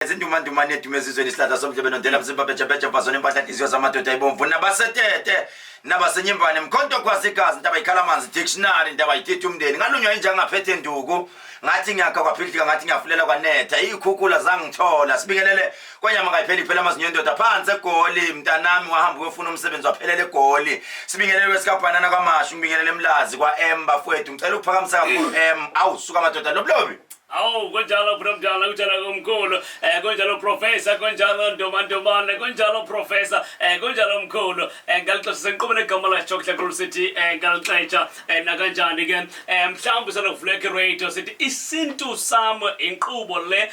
Izindumandumane edumezizweni isihlahla somhlebe nondela mzimba betshephetshe mfazone impahla inhliziyo zamadoda ayibomvu nabasetete nabasenyimbane mkhonto kwasigazi into abayikhala amanzi dictionary into abayithethe umndeni ngalunywa inja ngaphethe nduku ngathi ngiyakha kwaphilika ngathi ngiyafulela kwanetha ikhukhula zangithola sibingelele kwanyama kayipheli phela amazinyo endoda phansi egoli mntanami wahamba uyofuna umsebenzi waphelele egoli sibingelele wesikabhanana kwamashu ngibingelele emlazi kwa Emba fwethu ngicela ukuphakamisa kakhulu awusuka amadoda loblobi. Awu konjalo mnumzana kunjalo komkhulu konjalo professor konjalo ndomandomane konjalo professor konjalo mkhulu ngalixesha senqubele igama la Chocolate Crew sithi ngalixesha nakanjani ke mhlawumbe sanokuvuleka radio sithi isintu sami inkqubo le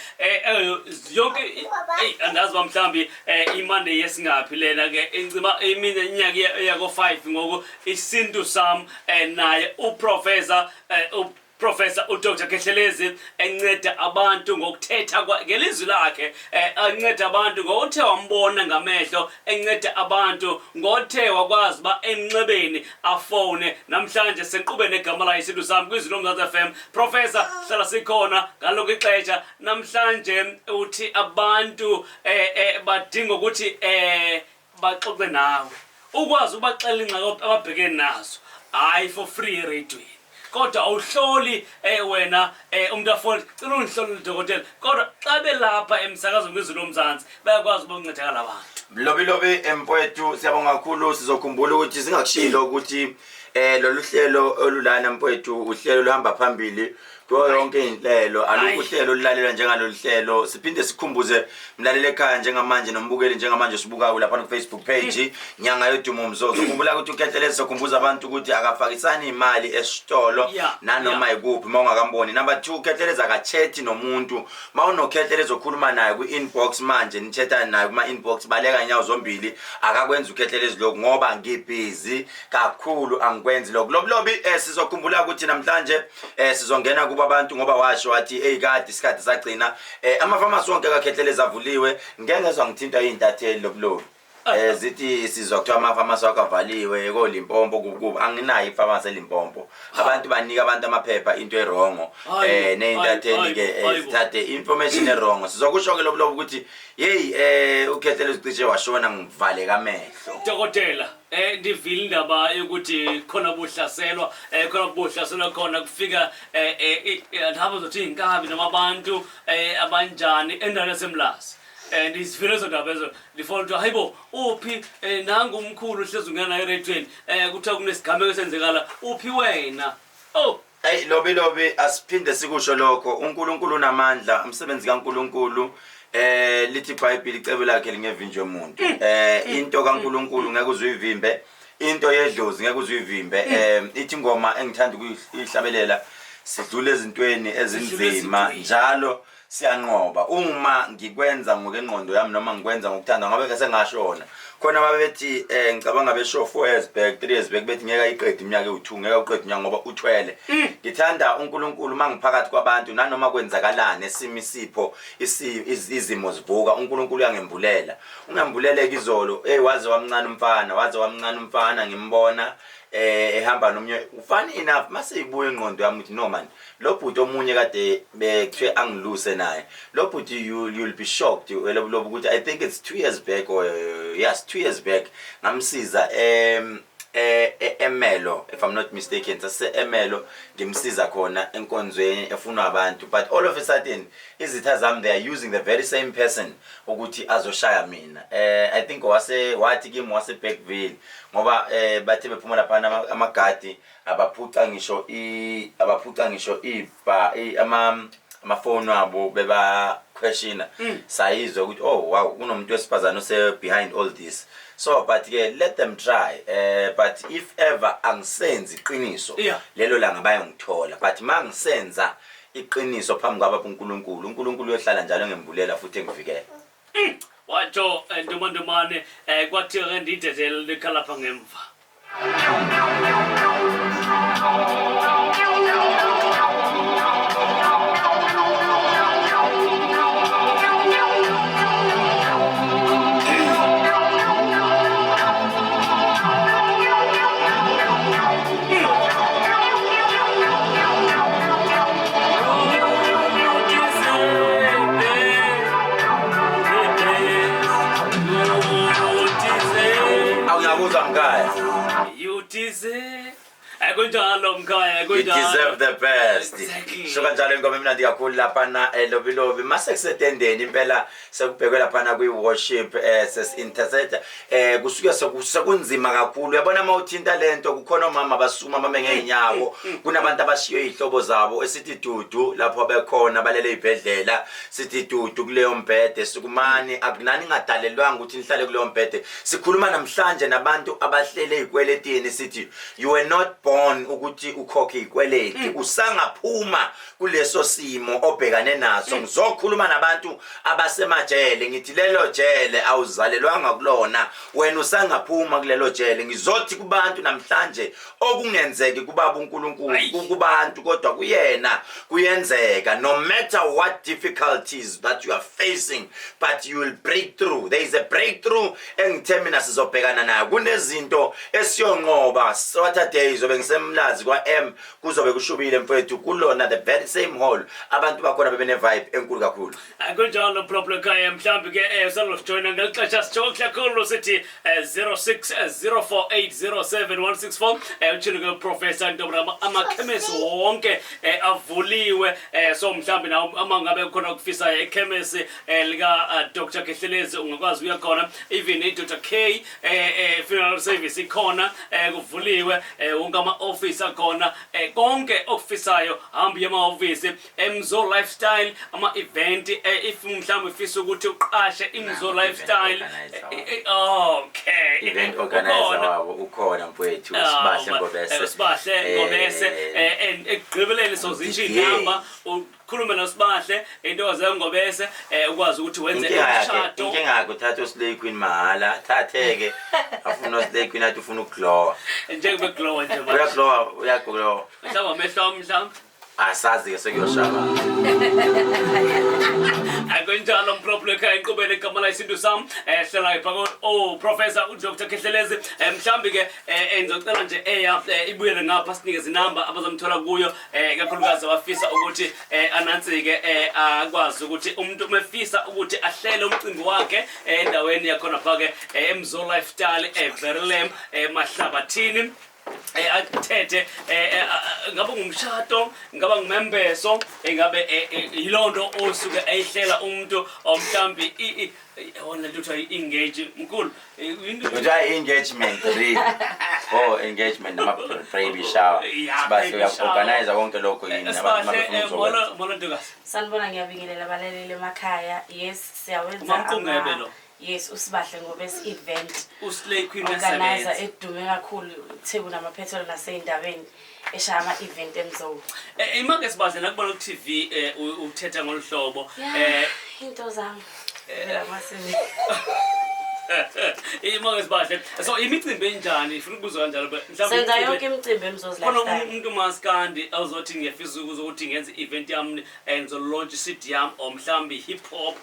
yonke andazi ba mhlawumbe iMonday yesingaphi lena ke incima imini inyaka yako 5 ngoku isintu sami naye uprofessor Professor Dr. Khehlelezi enceda abantu ngokuthetha ngelizwi lakhe enceda abantu ngothe wambona ngamehlo enceda abantu ngothe wakwazi ba emnxebeni afone namhlanje senqube negama la isintu sami kwizwi-Lomzansi FM Professor hlala sikhona ngaloko ixesha namhlanje uthi abantu badinga ukuthi baxoxe nawe ukwazi ubaxela ingxaki ababhekene nazo hayi for free radio kodwa awuhloli wena umuntu afona cela ungihlole udokotela kodwa xa belapha emsakazweni kwizwi-Lomzansi bayakwazi ukuncedakala abantu lobi empwethu siyabonga kakhulu sizokhumbula ukuthi singakushilo ukuthi lolu hlelo olulana mpwethu uhlelo luhamba phambili kuyo yonke inhlelo alukho uhlelo olulalelwa njengalolu hlelo siphinde sikhumbuze mlalele ekhaya njengamanje nombukeli njengamanje sibuka lapha ku Facebook page nyanga yodumo mzozo khumbula ukuthi uKhehlelezi sokhumbuza abantu ukuthi akafakisani imali esitolo nanoma ikuphi mawungakamboni. Number 2 uKhehlelezi akachathi nomuntu mawunoKhehlelezi okhuluma naye ku-inbox manje nithetha naye kuma-inbox baleka inyawo zombili akakwenza uKhehlelezi lokho ngoba ngibhizi kakhulu angikwenzi lokho lobi sizokhumbula ukuthi namhlanje sizongena kuba abantu ngoba washo wathi kade isikhathi sagcina amafamasi wonke kaKhehlelezi avuliwe ngengezwa ngithinta izintatheli lobulobi zithi sizwa kuthiwa amafamasi akavaliwe koLimpompo kuba anginayo ifamasi eLimpompo abantu banika abantu amaphepha into erongo neintatheli ke zithathe information erongo sizokusho ke lobulobi ukuthi hey uKhehlelezi ucishe washona ngivale kamehlo dokotela ndivile indaba ukuthi khona bohlaselwa khona kufika ndaba zothi inkabi namabantu abanjani endaweni yasemlazi and isivile zodaba ezo ndifuna ukuthi hayibo uphi nangu umkhulu hlezi ungena eredweni kuthiwa kunesigameko esenzekala uphi wena hey lobi asiphinde sikusho lokho uNkulunkulu unamandla umsebenzi kaNkulunkulu lithi iBhayibheli icebo lakhe lingevinjwe umuntu into kaNkulunkulu ngeke uzuyivimbe into yedlozi ngeke uzuyivimbe ithi ingoma engithanda ukuyihlabelela sidlule ezintweni ezinzima njalo siyanqoba uma ngikwenza ngokengqondo yami noma ngikwenza ngokuthanda ngoba ke sengashona khona babethi ngicabanga besho 4 years back 3 years back bethi ngeke ayiqede iminyaka ewu2 ngeke uqede iminyaka ngoba uthwele ngithanda uNkulunkulu mangiphakathi kwabantu nanoma kwenzakalana esimisipho izimo zivuka uNkulunkulu uyangembulela ungembuleleke izolo waze wamncane umfana ngimbona ehamba nomnye ufani enough mase ibuye ingqondo yami uthi no man lo bhuti omunye kade bekuthe angiluse naye lo bhuti you'll be shocked lo ukuthi I think it's 2 years back or yes 2 years back ngamsiza Emelo if I'm not mistaken Emelo ngimsiza khona enkonzweni efunwa abantu but all of a sudden izitha zami they are using the very same person ukuthi azoshaya mina I think wathi kimi wase Backville ngoba bathi bephuma lapha amagadi abaphuca ngisho amafoni abo beba questiona sayizwe ukuthi oh wow kunomuntu wesifazana ose behind all this so but let them try but if ever angisenzi iqiniso lelo langa bayongithola but mangisenza iqiniso phambi kwaba uNkulunkulu uyohlala njalo ngembulela futhi engivikela watsho ndomandomane kwathi ke ndidedele likhalapha ngemva Ngiyakuzwa mkhaya. You deserve. Akunjalo mkhaya, You deserve the best. Exactly. So kanjalo ingoma emnandi kakhulu lapha na lobilobi mase kusetendeni impela sekubhekwe lapha na kwi worship ses intercessor kusuke sekunzima kakhulu uyabona mawuthinta lento kukhona omama basukuma mama ngeenyawo kunabantu abashiye izihlobo zabo esithi dudu lapho bekhona balele ibhedlela sithi dudu kuleyo mbhede sukumani akunani ngadalelwanga ukuthi nihlale kuleyo mbhede sikhuluma namhlanje nabantu abahlele izikweletini sithi you were not born ukuthi ukhokhe ikweleti usangaphuma kuleso simo obhekane naso ngizokhuluma nabantu abasemajele ngithi lelo jele awuzalelwanga kulona wena usangaphuma kulelo jele ngizothi kubantu namhlanje okungenzeki kubaba uNkulunkulu kubantu kodwa kuyena kuyenzeka no matter what difficulties that you are facing but you will break through. There is a breakthrough engithemina sizobhekana nayo kunezinto esiyonqoba Saturday zobe ngisemlazi kwa M kuzobe kushubile mfethu kulona the very same hall abantu bakhona bebene vibe enkulu kakhulu akunjalo problem khaya mhlambi ke salojoina ngelixesha sijoke kakhulu sithi 0604807164 utshilo ke professor Ntombra amakhemisi wonke avuliwe so mhlambi na amangabe khona ukufisa ekhemisi lika Dr. Khehlelezi ungakwazi uyakhona even Dr. K funeral service ikhona kuvuliwe wonke ama office akhona konke okufisayo hamba ema office Mzo lifestyle ama event if mhlambi ufisa ukuthi uqashe Imzo lifestyle okay event organizer wabo ukhona mfethu sibahle ngobese sibahle ngobese and ekugqibeleni sozithi inamba ukhulume noSibahle into zengobese ukwazi ukuthi wenze umshado inkinga ukuthatha uSlay Queen mahala thatheke afuna uSlay Queen athi ufuna ukuglowa njengebe glow nje uyaglowa mhlawumbe amehlo mhlawumbe asazi ke sekuyoshaba akunjalo mproblem khaya inqubele igama la isintu sami hlela phako professor Dr. Khehlelezi mhlambi ke engizocela nje ibuyele ngapha sinikeze inamba abazomthola kuyo kakhulukazi abafisa ukuthi anansike akwazi ukuthi umuntu umefisa ukuthi ahlele umcimbi wakhe endaweni yakhona phake Mzo lifestyle Verulam Mahlabathini athethe ngabe ngumshado ngabe ngumembeso ngabe yilondo osuke ayihlela umuntu omhlambi wona lutho engage mkhulu engagement really engagement nama baby shower base uyaorganize konke lokho yini mola ntokazi sanibona ngiyabingelela abaleleli emakhaya yes siyawenza mamqungebelo yes usibahle ngobese event uSlay Queen organizer edume kakhulu Thebu namaphethelo naseyindaweni eshaya ama event emzo imake sibahle nakubona ku TV uthetha ngolhlobo into zami vela masini imake sibahle so imicimbi enjani ufuna ukuzwa kanjalo mhlawumbe senza yonke imicimbi emzozi khona lifestyle umuntu maskandi awuzothi ngiyafisa ukuthi ngenze event yami enzo launch CD yami omhlambi hip hop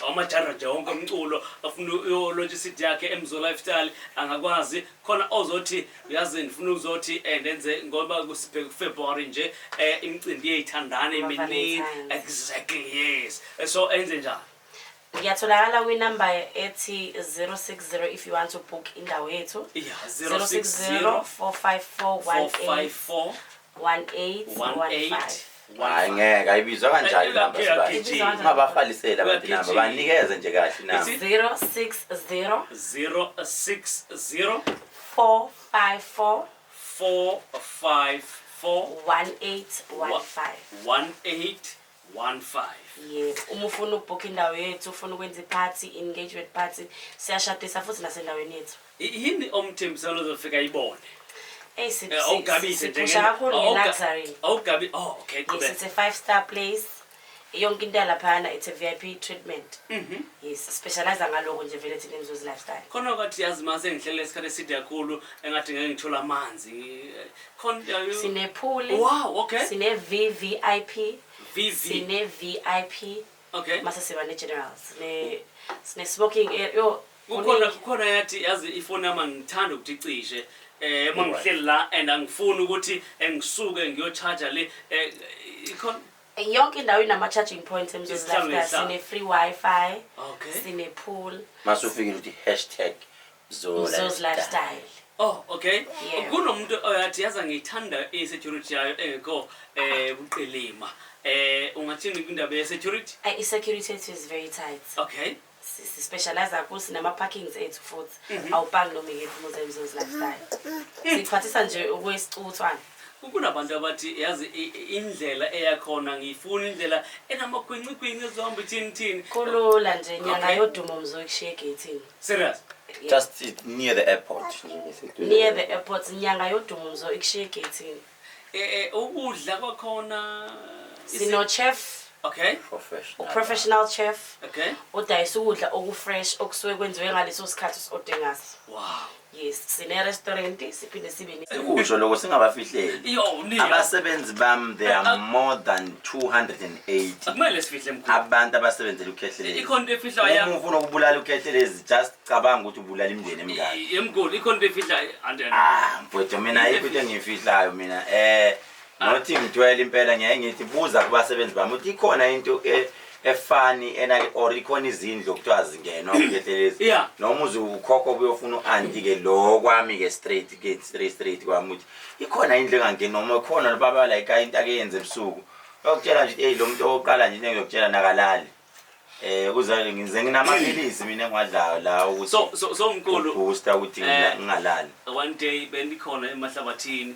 amajara nje wonke umculo afuna uyo launch CD yakhe Mzo lifestyle angakwazi khona ozothi uyazi ngifuna uzothi ndenze ngoba kusibheka February nje imicimbi yeyithandana eminingi exactly yes so enze njani ngiyatholakala kwinamba ethi 060 if you want to book indawo yethu yeah 060-454-1815 ngeke ayibizwa kanjani namba sibahle mabahalisela abantu namba banikeze nje kahle namba 060 454 1815 yeah uma ufuna ukubooka indawo yethu ufuna ukwenza iparty engagement party siyashadisa futhi nasendaweni yethu yini omthembiselo uzofika ayibone awugabise nge-luxury awugabi okay yes it's a 5-star place yonke into laphana it's a VIP treatment yes specialize ngaloko nje vele thina Mzozi lifestyle khona ukuthi yazi mase ngihlele isikhathi eside kakhulu engathi ngeke ngithola amanzi khona sine pool wow okay sine VIP sine VIP okay mase siba ne generals sine smoking yo khona yathi yazi ifoni yami ngithanda ukuthi icishe mangihleli la and angifuni ukuthi ngisuke ngiyocharge le ikhona yonke indawo inama charging points Mzozi lifestyle sine free wifi okay sine pool masufikile uthi Mzo's lifestyle. Oh, okay. Yeah. Kunomuntu oyathi yaza ngithanda i-security yayo engekho uqilima. Ungathini indaba ye-security? I-security is very tight. Okay. Specialize kakhulu sinama-parkings ethu futhi awupangi noma ngeke Mzo's lifestyle. Siphathisa nje okwesicuthwana. Kunabantu abathi yazi indlela eyakhona ngifuna indlela enamakhwincikhwinci ezohamba thini. Kulula nje nyanga yodumo Mzo ikushiye egethini. Serious? Just near the airport. Near the airport nyanga yodumo Mzo ikushiye egethini. Ukudla kwakhona Sino chef. Okay. Professional chef. Okay. Udayisa ukudla okufresh okusuke kwenziwe ngaleso sikhathi osode ngaso. Wow. Yes, sine restaurant siphinde sibe Usho lokho singabafihleli. Yo, ni. Abasebenzi bam there are more than 280. Akumele sifihle mkhulu. Abantu abasebenzela uKhehlelezi. Ikhonto efihlayo Uma ufuna ukubulala uKhehlelezi just cabanga ukuthi ubulala imndeni emingaki. Yemkhulu ikhonto efihlayo Mfowethu mina ayikho into engiyifihlayo mina. Nothi ngithwele impela ngeke ngithi buza kubasebenzi bami ukuthi ikhona into efani or ikhona izindlu okuthiwa zingenwa uKhehlelezi. Noma uzukhokho buyofuna uanti ke lo kwami ke straight kwami ukuthi ikhona indlu engangeni noma ikhona baba like into akeyenze ebusuku. Bayokutshela nje hey lo muntu oqala nje ngiyokutshela nakalali. Uzale ngize nginamaphilisi mina engiwadlayo la ukuthi so mkhulu booster ukuthi ngingalali. One day bendikhona emahlabathini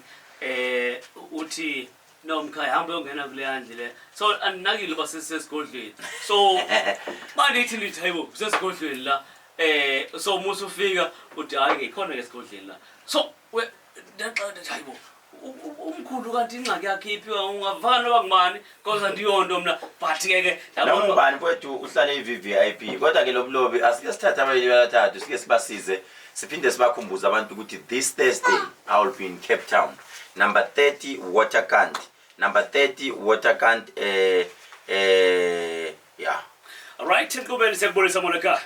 uthi no mkhaya hamba uyongena kule yandle le so andinakile basesesigodlweni so manje ithi lithi hayibo sesigodlweni la so musu ufika uthi hayi ngikhona ke esigodlweni la so ndaxoxa hayibo umkhulu kanti ingxaki yakhe iphiwa ungavana bakubani because andiyonto mina but ke yabona ubani mfowethu uhlale i-VVIP kodwa ke lobulobi asike sithatha abayili balathathu sike sibasize siphinde sibakhumbuza abantu ukuthi this Thursday I will be in Cape Town. Number 30 Waterkant. Number 30 Waterkant. Yeah. All right, ngikubele sekubonisa Monica.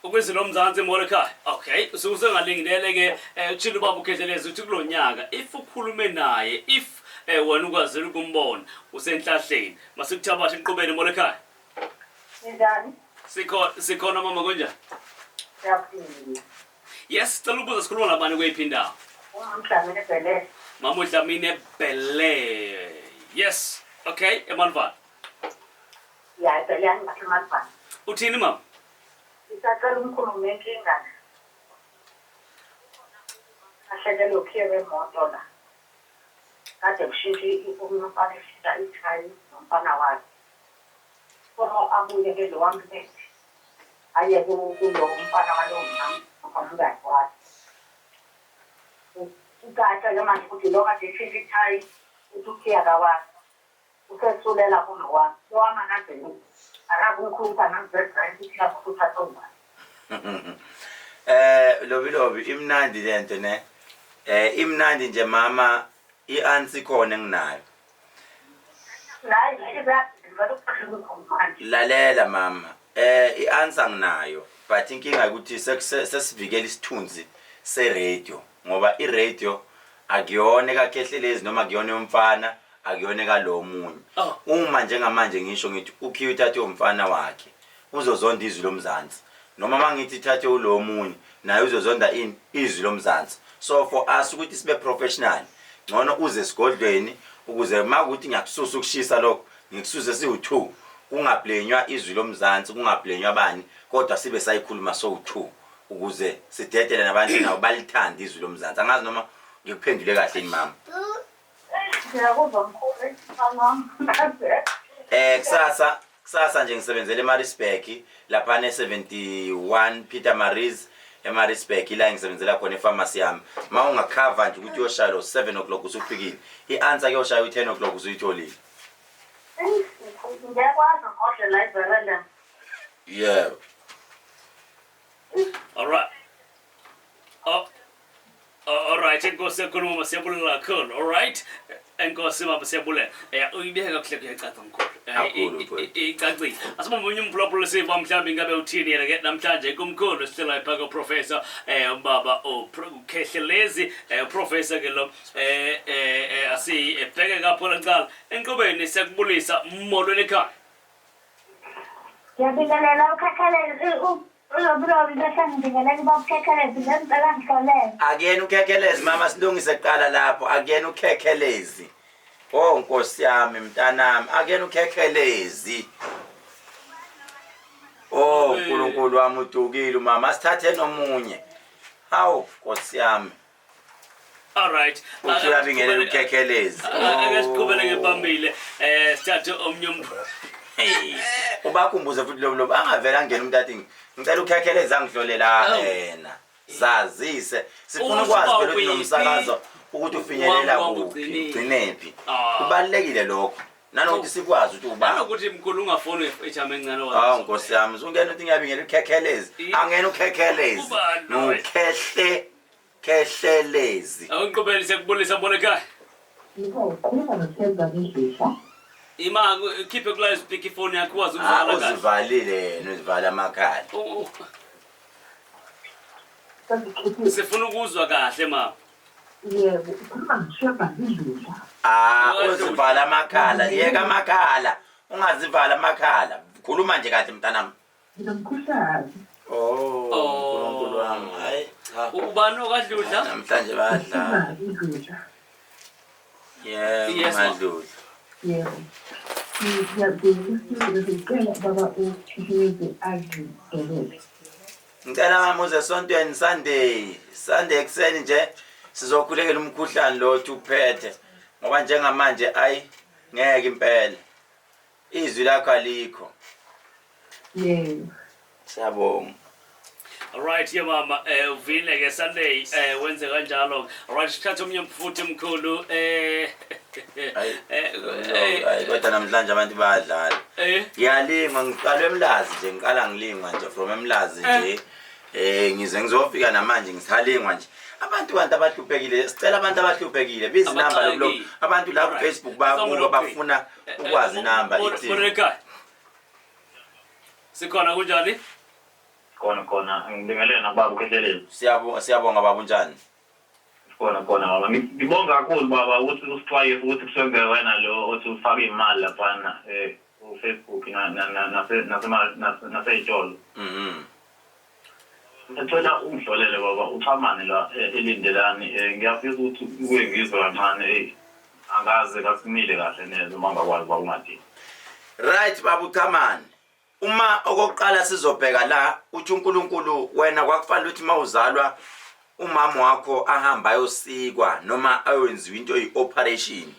Izwi-Lomzansi Monica. Okay, so usengalingilele ke utshilo baba uKhehlelezi uthi kulonyaka if ukhulume naye if wena ukwazile ukumbona usenhlahleni masikuthabatha iqhubeni Monica. Njani? Sikhona mama konjani? Yaphila. Yes, cela ukubuza sikhuluma nabani kweyiphi indawo? Umhlamini ebhele. Mama uDlamini Bele. Yes. Okay, emanva. Ya, ebhele yangahlumazana. Uthini mama? Isaqala umkhulume inkinga. Ahlekele ukhiye wemoto la. Kade kushishi umfana efika ikhaya nomfana wakhe. Kodwa abuye ke lo wami aye kulo umfana walo mama omngane wakhe. Ukata ke manje ukuthi lo kade efika ikhaya ukukhiya kawa. Usesulela kulo wami. Lo wami akade akakumkhulupha namzezela ukuthi yakhupha tonga. Lobi imnandi lento ne. Imnandi nje mama i-answer khona enginayo. Lalela mama. I-answer nginayo but inkinga ukuthi sesivikela isithunzi se-radio ngoba i-radio akuyona kaKhehlelezi noma akuyona yomfana akuyona kalo munye. Uma njengamanje ngisho ngithi ukhiye uthathe umfana wakhe uzozonda Izwi-Lomzansi noma mangithi thathe ulo munye naye uzozonda Izwi-Lomzansi. So for us ukuthi sibe professional ngcono uze sigodlweni ukuze makuthi ngiyakususa ukushisa lokho ngikusuze siwu2 kungablenywa Izwi-Lomzansi kungablenywa bani kodwa sibe sayikhuluma so2 ukuze sidedele nabantu nabo balithanda Izwi-Lomzansi. Angazi noma ngikuphendule kahle mama. Ngiyakuzwa mkhulu kusasa nje ngisebenzele eMaritzburg lapha ne71 Peter Maris eMaritzburg la ngisebenzela khona epharmacy yami. Mawungakhava nje ukuthi uyoshaya lo 7 o'clock usufikile. I-answer ke ushaya u10 o'clock usuyitholile. ngiyakwazi ngodle la iverenda. Yeah. All right. All right, enkosi ekhuluma siyabulela kakhulu. All right. Enkosi baba siyabulela. Uyibeka kahle kuyacaca mkhulu. Icacile. Asibambe unye umphulaphula siva mhlambi ngabe uthini yena ke namhlanje kumkhulu sithela iphaka professor ubaba uKhehlelezi professor ke lo asi ebheke kaphola ncala enqobeni sekubulisa molweni ekhaya. Ngiyabingelela uKhehlelezi Akuyena uKhehlelezi mama silungise kuqala lapho akuyena uKhehlelezi. Oh Nkosi yami mntanami akuyena uKhehlelezi. Oh uNkulunkulu wami udukile mama sithathe nomunye. Hawu Nkosi yami. All right. Usuyabingelela uKhehlelezi. Ake siqhubeleke phambili. Sithathe omnye Hey, ubakhumbuze futhi lo angavela angena umuntu athi ngicela uKhehlelezi angihlole la yena. Zazise sifuna ukwazi phela ukuthi nomsakazo ukuthi ufinyelela kuphi ugcinephi. Kubalekile lokho. Nanokuthi sikwazi ukuthi uba. Nanokuthi mkhulu ungafoni ejama encane wakho. Hawu Nkosi yami uzungena uthi ngiyabingelela uKhehlelezi. Angena uKhehlelezi. Khehlelezi. Awuqhubele sekubulisa bona ekhaya. Ima khiphe kula speak ifoni yakho wazi ukuvala kahle. Uzivalile uzivala amakhala. Sifuna ukuzwa kahle mama. Yebo, ukhuluma ngisheba ngidlula. Uzivala amakhala, yeka amakhala. Ungazivala amakhala. Khuluma nje kahle mntanami. Ngizomkhuhlaza. UNkulunkulu wami. Hayi cha. Ubani okadludla? Namhlanje bayadla. Yebo, madludla. Yebo. Ngiyacela baba uKhehlelezi azidolele. Ngicela mama uze esontweni Sunday ekseni nje sizokhulekela umkhuhlane lo othi uphethe ngoba njengamanje ngeke impela izwi lakho alikho. Yebo. Siyabonga. Alright yeah mama uvile ke Sunday wenze kanjalo. Alright sithatha omnye mfuthi mkhulu Kodwa namhlanje abantu bayadlala. Ngiyalingwa ngiqala eMlazi nje ngiqala ngilingwa nje from eMlazi nje ngize ngizofika namanje ngisalingwa nje. Abantu abahluphekile sicela abantu abahluphekile bizi number lo abantu la ku Facebook bayabuka bafuna ukwazi number ithi. Boneka. Sikhona kunjani? Khona ngibingelela nababa uKhehlelezi. Siyabonga baba unjani? Khona baba ngibonga kakhulu baba ukuthi usixwaye ukuthi kusenze wena lo othi ufake imali lapha Facebook naseyitolo. Ngicela ungihlolele baba uchamane la elindelani ngiyafisa ukuthi kuye ngizwe kancane angaze kasimile kahle neze uma ngakwazi ba ungathi. Right baba uchamane. Uma okokuqala sizobheka la uthi uNkulunkulu wena kwakufanele ukuthi mawuzalwa umama wakho ahamba ayosikwa noma ayenziwa into operation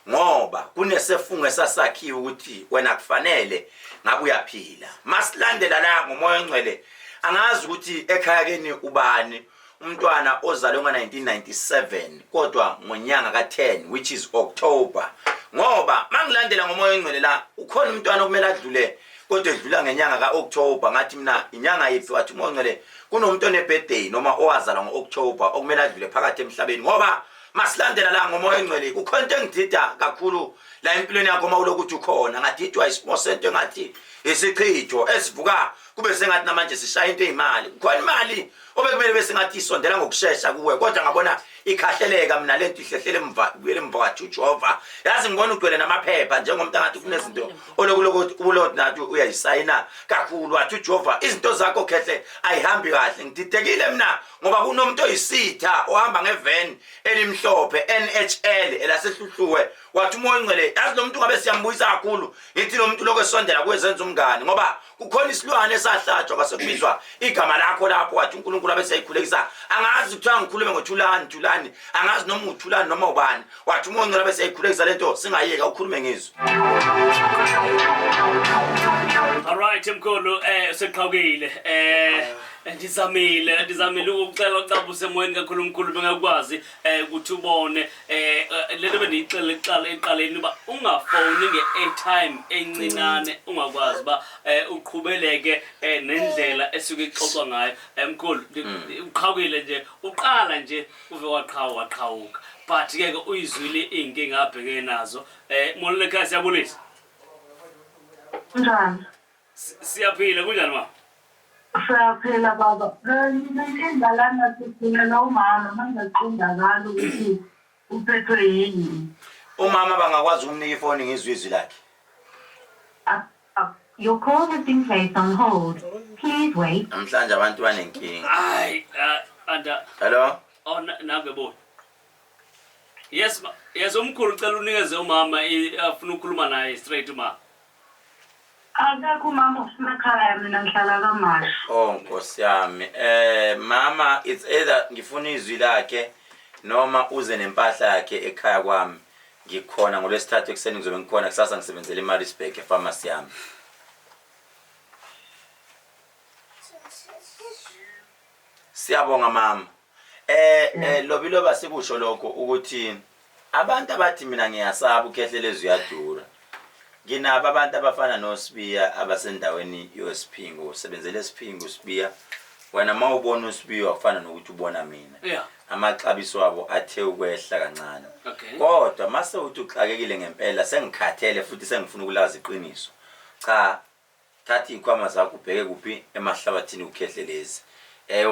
ngoba kunesefungo esasakhiwa ukuthi wena kufanele ngabe uyaphila. Masilandela la ngomoya ongcwele angazi ukuthi ekhaya keni ubani umntwana ozalwe ngo1997 kodwa ngonyanga ka10 which is October ngoba mangilandela ngomoya ongcwele la ukhona umntwana okumele adlule kodwa edlula ngenyanga kaOctober ngathi mina inyanga yiphi wathi uMongcele kunomuntu onebirthday noma owazalwa ngoOctober okumele adlule phakathi emhlabeni ngoba masilandela la ngomoya ongcwele ukhona into engithida kakhulu la empilweni yakho mawulokuthi ukhona ngadidwa isimosento ngathi isichitho esivuka kube sengathi namanje sishaya into ezimali kukhona imali obekumele bese ngathi isondela ngokusheshsha kuwe kodwa ngabona ikhahleleka mina lento ihlehlele emva Jehova yazi ngibona ugcwele namaphepha njengomuntu ngathi kunezinto olokulokuthi nathi uyayisayina kakhulu wathi Jehova izinto zakho Khehle ayihambi kahle ngididekile mina ngoba kunomuntu oyisitha ohamba ngevan elimhlophe NHL elasehluhluwe wathi umoya ongcwele yazi lo muntu ngabe siyambuyisa kakhulu ngithi lo muntu lokwesondela kuyenza umngane ngoba kukhona isilwane esahlatshwa kwasekubizwa igama lakho lapho wathi uNkulunkulu abeseyikhulekisa angazi kuthiwa ngikhulume ngothulani angazi noma uthulani noma ubani wathi umoya ongcwele abeseyikhulekisa lento singayeka ukhulume ngizwi. Alright mkhulu seqhawukile ndizamile ukucela ucabuse emoyeni kakhulu umkhulu bengakwazi ukuthi ubone lento beniyicela eqaleni uba ungafoni nge-airtime encinane ungakwazi ba uqhubeleke nendlela esuke ixoxwa ngayo mkhulu uqhawukile nje uqala nje uve waqhawuka but ke uyizwile inkinga abhekene nazo molele ekhaya siyabulisa Njani? Siyaphila kunjani ma? Siyaphila baba. Ngiyinkinga lana sifuna umama mangaqondakala ukuthi uphethwe yini. Umama bangakwazi ukumnika ifoni ngizwi izwi lakhe. Your call has been placed on hold. Please Please wait. Namhlanje abantu banenkinga. Hayi, anda. Hello? Oh, nake bo. Yes, yes umkhulu ucela unikeze umama afuna ukukhuluma naye straight ma. Akekho umama usemakhaya mina ngihlala kaMasha. Oh Nkosi yami. Mama, it's either ngifuna izwi lakhe noma uze nempahla yakhe ekhaya kwami. Ngikhona ngolwesithathu ekseni ngizobe ngikhona kusasa ngisebenzela eMaritzburg epharmacy yami. Siyabonga mama. Lobilo basikusho lokho ukuthi abantu abathi mina ngiyasaba uKhehlelezi uyadura. Nginabo abantu abafana noSibiya abasendaweni yoSiphingo, usebenzele eSiphingo uSibiya. Wena mawubona uSibiya ufana nokuthi ubona mina. Yeah. Amaxabiso wabo athe ukwehla kancane. Okay. Kodwa mase uthi uxakekile ngempela sengikhathele futhi sengifuna ukulazi iqiniso. Cha, thatha ikhwama zakho ubheke kuphi emahlabathini uKhehlelezi.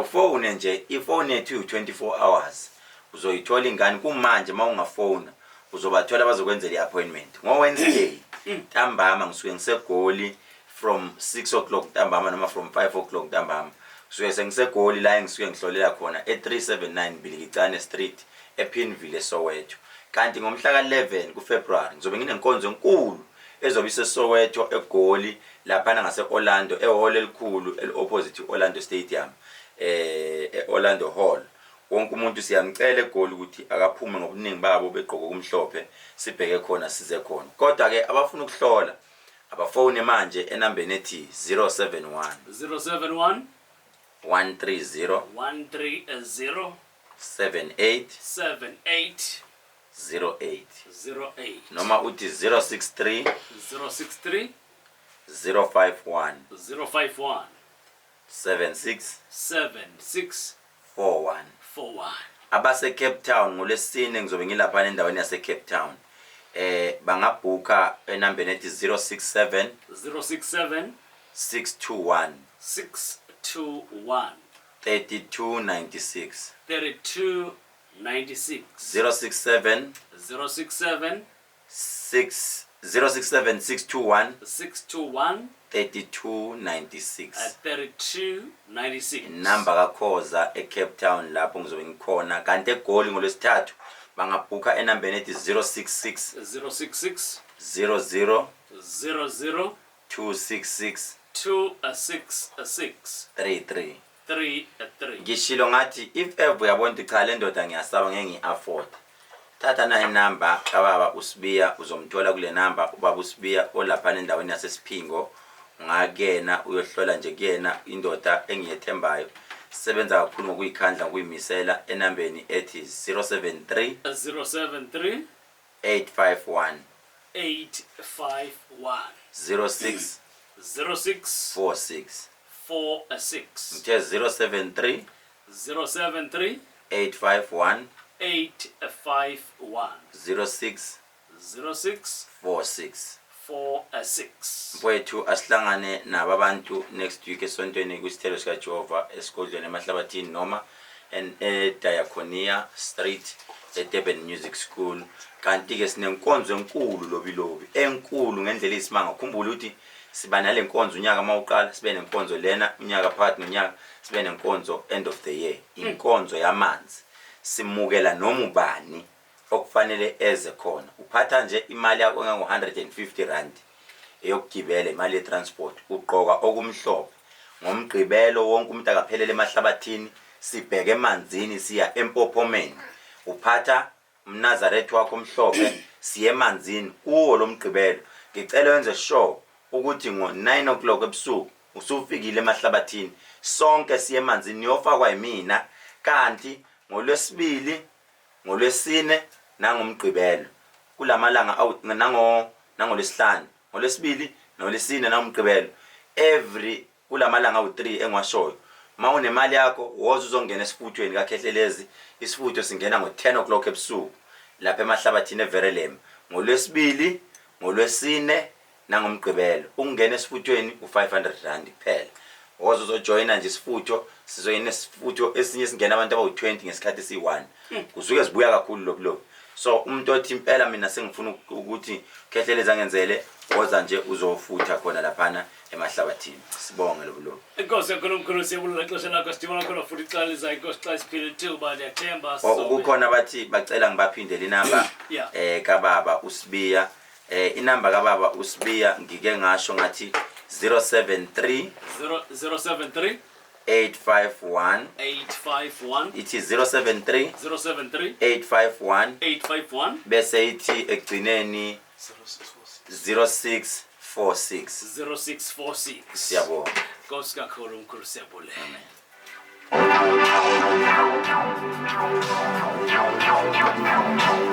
Ufone nje, ifone yethu 24 hours. Uzoyithola ingane kumanje mawungafona, uzobathola bazokwenzela iappointment. Ngo-Wednesday, ntambama ngisuke ngisegoli from 6 o'clock ntambama noma from 5 o'clock ntambama. Ngisuke sengisegoli la ngisuke ngihlolela khona e379 Bilikicane Street, ePinville eSoweto. Kanti ngomhla ka11 kuFebruary ngizobe nginenkonzo enkulu ezobe iseSoweto eGoli lapha ngase-Orlando ehall elikhulu opposite Orlando Stadium. Orlando Hall. Wonke umuntu siyamcela eGoli ukuthi akaphume ngobuningi babo begqoko kumhlophe sibheke khona size khona. Kodwa ke abafuna ukuhlola abafone manje enambeni ethi 071 071 130 130 78 78 08 08 noma uthi 063 063 051 051 76 76 41. 41. Abase Cape Town ngolesine ngizobe ngilapha endaweni yase Cape Town. Bangabhuka enambeni ethi 067 067 621 621 3296 3296 067 067 621 621 3296 3296 number kakhoza eCape Town lapho ngizobe ngikhona. Kanti eGoli ngolwesithathu bangabhuka enambeni ethi 066 066 00 00 266 266 33. 33. Ngishilo ngathi if ever uyabona ukuthi cha le ndoda ngiyasaba ngeke ngi-afford, thatha nayo number kababa uSibiya uzomthola kule number. Ubaba uSibiya olapha endaweni yaseSiphingo ngakena uyohlola nje kuyena indoda engiyethembayo sebenza kakhulu ngokuyikhandla ngokuyimisela enambeni ethi 073 073 851 851 06 06 46. 46 Ngithe 073 073 851 851 06 06 46. 46. Mfowethu asihlangane nabo abantu next week esontweni kwisithelo sika Jehova esigodlweni emahlabathini noma eDiaconia Street eDurban Music School. Kanti ke sinenkonzo enkulu lobilobi enkulu ngendlela isimanga. Ukhumbula ukuthi siba nale nkonzo unyaka mawuqala, sibe nenkonzo lena unyaka phakathi nonyaka, sibe nenkonzo end of the year. Inkonzo yamanzi simukela noma ubani okufanele eze khona. Uphatha nje imali yakho engango-150 rand eyokugibela, imali ye-transport, ugqoka okumhlophe. Ngomgqibelo wonke umuntu akaphelele emahlabathini, sibheke emanzini siya empophomeni. Uphatha umnazarethu wakho omhlophe siye emanzini kuwo lo mgqibelo. Ngicela wenze sure ukuthi ngo-9 o'clock ebusuku usufikile emahlabathini, sonke siye emanzini niyofakwa yimina. Kanti ngoLwesibili, ngoLwesine nangomgqibelo kulamalanga nangoLwesihlanu, ngoLwesibili noLwesine nangomgqibelo every kulamalanga awu3 engwashoyo. Mawunemali yakho woza uzongena esifuthweni kaKhehlelezi. Isifutho singena ngo-10 o'clock ebusuku lapha emahlabathini eVerelem. ngoLwesibili, ngoLwesine nangomgqibelo ungena esifuthweni u500 rand kuphela. Woza uzojoyina nje isifutho, sizoyina isifutho esinye singena abantu abawu20 ngesikhathi esi1. Kusuke sibuya kakhulu lobulo. So umuntu othi impela mina sengifuna ukuthi Khehlelezi angenzele, woza nje uzofutha khona laphana emahlabathini. Sibonge lo. Inkosi yakhona umkhulu siyabulala ixesha lakho sidibana khona futhi ixesha lizayo inkosi xa siphile thuba ndiyathemba Kukhona bathi bacela ngibaphindele inamba Yeah. kababa uSibiya. Inamba kababa uSibiya ngike ngasho ngathi 073 073 851 851 ithi 073 073 851 851 bese ithi ekugcineni 0646. 0646 Siyabonga. Inkosi kakhulu umkhulu siyabulela. Amen.